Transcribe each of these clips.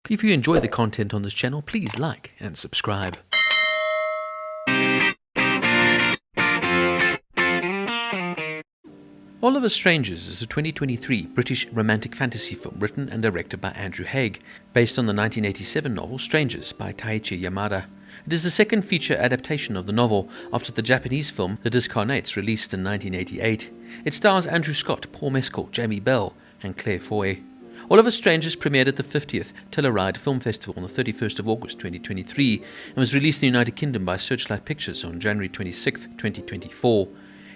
If you enjoy the content on this channel, please like and subscribe. All of Us Strangers is a 2023 British romantic fantasy film written and directed by Andrew Haigh, based on the 1987 novel Strangers by Taichi Yamada. It is the second feature adaptation of the novel after the Japanese film The Discarnates, released in 1988. It stars Andrew Scott, Paul Mescal, Jamie Bell and Claire Foy. All of Us Strangers premiered at the 50th Telluride Film Festival on the 31st of August 2023 and was released in the United Kingdom by Searchlight Pictures on January 26, 2024.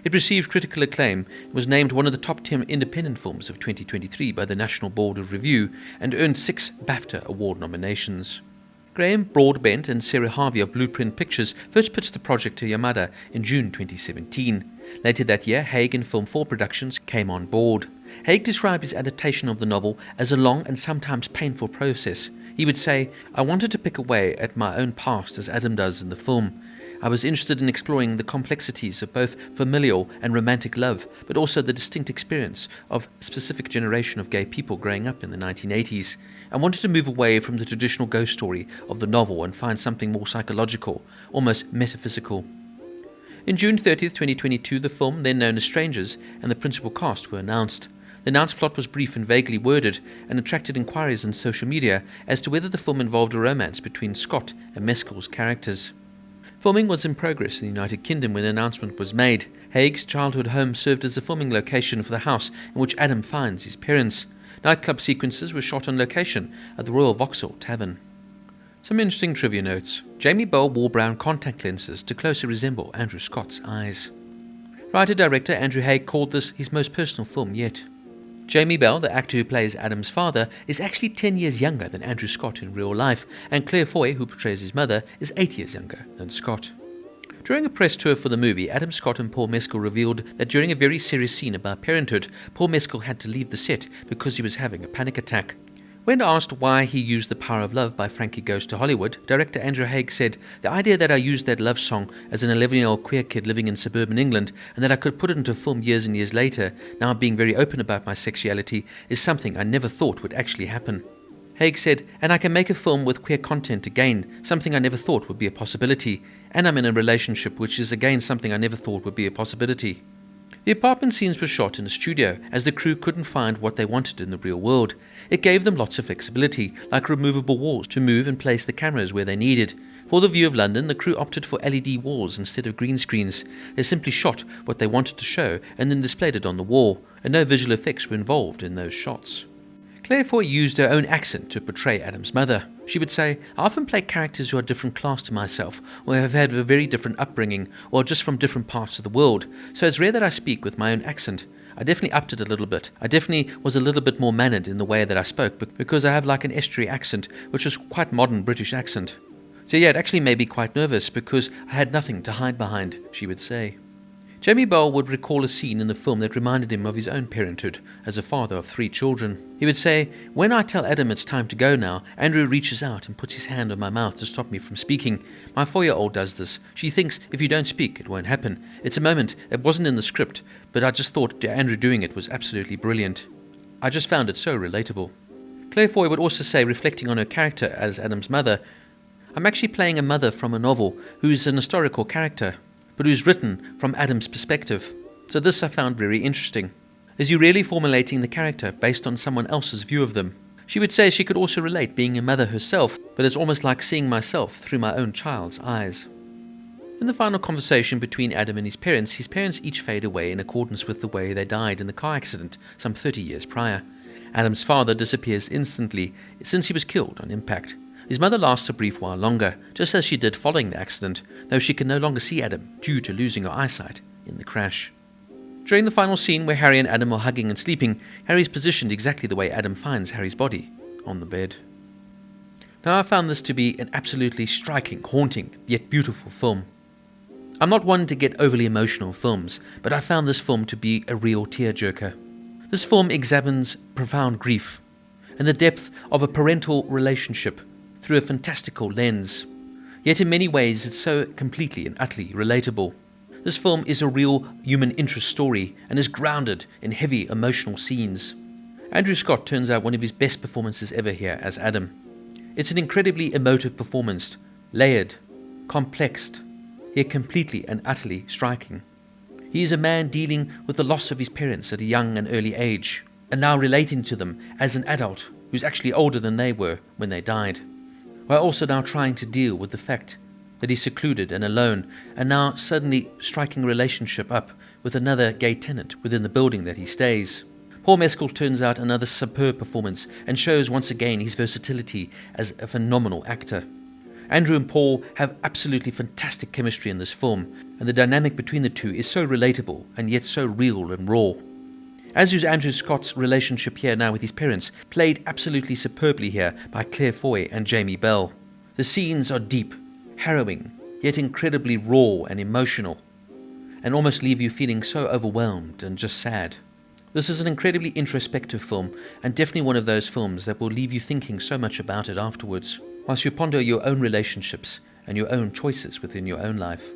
It received critical acclaim, was named one of the top 10 independent films of 2023 by the National Board of Review, and earned 6 BAFTA Award nominations. Graham Broadbent and Sarah Harvey of Blueprint Pictures first pitched the project to Yamada in June 2017. Later that year, Haigh and Film 4 Productions came on board. Haigh described his adaptation of the novel as a long and sometimes painful process. He would say, "I wanted to pick away at my own past as Adam does in the film. I was interested in exploring the complexities of both familial and romantic love, but also the distinct experience of a specific generation of gay people growing up in the 1980s. I wanted to move away from the traditional ghost story of the novel and find something more psychological, almost metaphysical." In June 30th, 2022, the film, then known as Strangers, and the principal cast were announced. The announced plot was brief and vaguely worded and attracted inquiries on social media as to whether the film involved a romance between Scott and Mescal's characters. Filming was in progress in the United Kingdom when the announcement was made. Haigh's childhood home served as the filming location for the house in which Adam finds his parents. Nightclub sequences were shot on location at the Royal Vauxhall Tavern. Some interesting trivia notes. Jamie Bell wore brown contact lenses to closely resemble Andrew Scott's eyes. Writer-director Andrew Haigh called this his most personal film yet. Jamie Bell, the actor who plays Adam's father, is actually 10 years younger than Andrew Scott in real life, and Claire Foy, who portrays his mother, is 8 years younger than Scott. During a press tour for the movie, Adam Scott and Paul Mescal revealed that during a very serious scene about parenthood, Paul Mescal had to leave the set because he was having a panic attack. When asked why he used The Power of Love by Frankie Goes to Hollywood, director Andrew Haigh said, "The idea that I used that love song as an 11-year-old queer kid living in suburban England, and that I could put it into film years and years later, now being very open about my sexuality, is something I never thought would actually happen." Haigh said, "And I can make a film with queer content again, something I never thought would be a possibility. And I'm in a relationship, which is again something I never thought would be a possibility." The apartment scenes were shot in a studio, as the crew couldn't find what they wanted in the real world. It gave them lots of flexibility, like removable walls to move and place the cameras where they needed. For the view of London, the crew opted for LED walls instead of green screens. They simply shot what they wanted to show and then displayed it on the wall, and no visual effects were involved in those shots. Claire Foy used her own accent to portray Adam's mother. She would say, "I often play characters who are different class to myself, or have had a very different upbringing, or just from different parts of the world, so it's rare that I speak with my own accent. I definitely upped it a little bit. I definitely was a little bit more mannered in the way that I spoke, because I have like an estuary accent, which is quite modern British accent. So yeah, it actually made me quite nervous, because I had nothing to hide behind," she would say. Jamie Bell would recall a scene in the film that reminded him of his own parenthood as a father of 3 children. He would say, "When I tell Adam it's time to go now, Andrew reaches out and puts his hand on my mouth to stop me from speaking. My 4-year-old does this. She thinks if you don't speak, it won't happen. It's a moment that wasn't in the script, but I just thought Andrew doing it was absolutely brilliant. I just found it so relatable." Claire Foy would also say, reflecting on her character as Adam's mother, "I'm actually playing a mother from a novel who's an historical character, but who's written from Adam's perspective. So this I found very interesting. Is you really formulating the character based on someone else's view of them?" She would say she could also relate being a mother herself, but it's almost like seeing myself through my own child's eyes. In the final conversation between Adam and his parents each fade away in accordance with the way they died in the car accident some 30 years prior. Adam's father disappears instantly since he was killed on impact. His mother lasts a brief while longer, just as she did following the accident, though she can no longer see Adam due to losing her eyesight in the crash. During the final scene where Harry and Adam are hugging and sleeping, Harry's positioned exactly the way Adam finds Harry's body, on the bed. Now I found this to be an absolutely striking, haunting, yet beautiful film. I'm not one to get overly emotional films, but I found this film to be a real tearjerker. This film examines profound grief and the depth of a parental relationship through a fantastical lens. Yet in many ways it's so completely and utterly relatable. This film is a real human interest story and is grounded in heavy emotional scenes. Andrew Scott turns out one of his best performances ever here as Adam. It's an incredibly emotive performance, layered, complexed, yet completely and utterly striking. He is a man dealing with the loss of his parents at a young and early age, and now relating to them as an adult who's actually older than they were when they died, while also now trying to deal with the fact that he's secluded and alone, and now suddenly striking a relationship up with another gay tenant within the building that he stays. Paul Mescal turns out another superb performance and shows once again his versatility as a phenomenal actor. Andrew and Paul have absolutely fantastic chemistry in this film, and the dynamic between the two is so relatable and yet so real and raw. As is Andrew Scott's relationship here now with his parents, played absolutely superbly here by Claire Foy and Jamie Bell. The scenes are deep, harrowing, yet incredibly raw and emotional, and almost leave you feeling so overwhelmed and just sad. This is an incredibly introspective film, and definitely one of those films that will leave you thinking so much about it afterwards, whilst you ponder your own relationships and your own choices within your own life.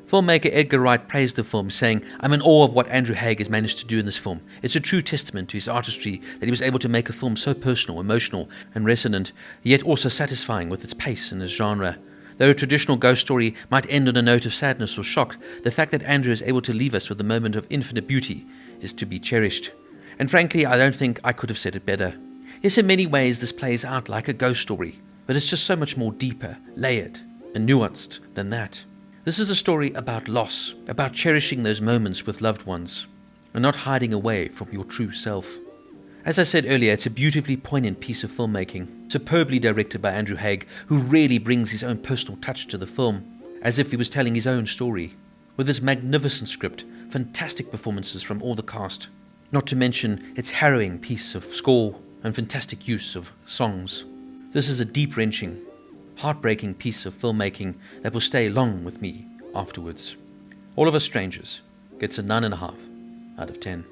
Filmmaker Edgar Wright praised the film, saying, "I'm in awe of what Andrew Haigh has managed to do in this film. It's a true testament to his artistry that he was able to make a film so personal, emotional, and resonant, yet also satisfying with its pace and its genre. Though a traditional ghost story might end on a note of sadness or shock, the fact that Andrew is able to leave us with a moment of infinite beauty is to be cherished. And frankly, I don't think I could have said it better. Yes, in many ways this plays out like a ghost story, but it's just so much more deeper, layered, and nuanced than that. This is a story about loss, about cherishing those moments with loved ones, and not hiding away from your true self. As I said earlier, it's a beautifully poignant piece of filmmaking, superbly directed by Andrew Haigh, who really brings his own personal touch to the film, as if he was telling his own story. With its magnificent script, fantastic performances from all the cast, not to mention its harrowing piece of score and fantastic use of songs. This is a deep-wrenching, heartbreaking piece of filmmaking that will stay long with me afterwards. All of Us Strangers gets a 9.5 out of 10.